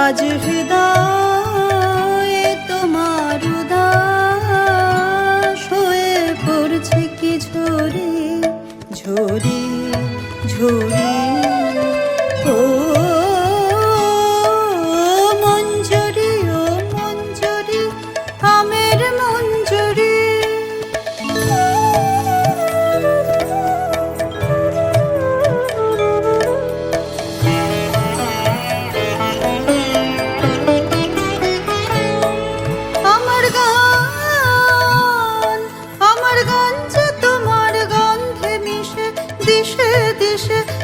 আজ হৃদয়ে তোমার উদাস হয়ে পড়ছে কি ঝরে ঝরে ঝরে ও মঞ্জরি ও মঞ্জরি আমের মঞ্জরি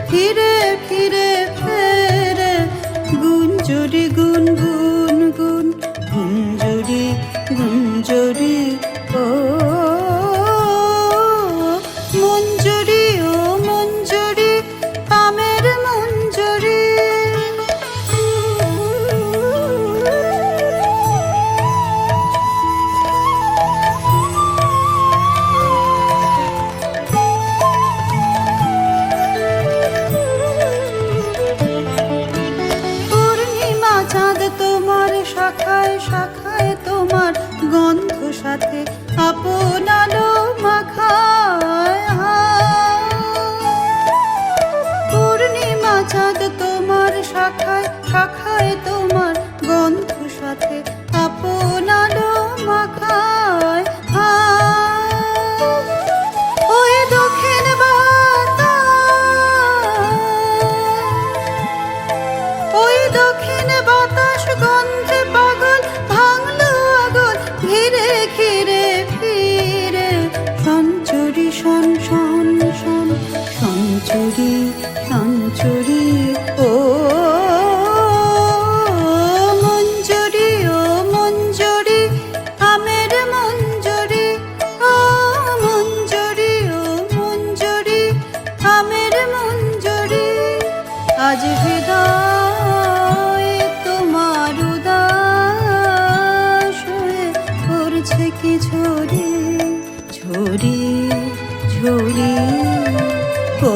ফিরে ফিরে ফেরে গুঞ্জরি গুন গুন গুন গুঞ্জরি গুঞ্জরি ও মঞ্জরি ও মঞ্জরি আমের মঞ্জরি শাখায় শাখায় তোমার গন্ধ সাথে আপন আলো মাখায় পূর্ণিমা চাঁদ তোমার শাখায় শাখায় তোমার গন্ধ সাথে আপন আলো মাখায় ওই দক্ষিণ ওই দক্ষিণ বাতাস গন্ধে পাগল ভাঙলো আগুন ঘিরে ঘিরে ফিরে সঞ্চরি শন শন শন সঞ্চরি সঞ্চরি ও মঞ্জরি ও মঞ্জরি আমের মঞ্জরি ও মঞ্জরি ও মঞ্জরি আমের মঞ্জরি আজ হৃদয় তোমার উদাস হয়ে পড়ছে কি ঝরে ঝরে ঝরে ও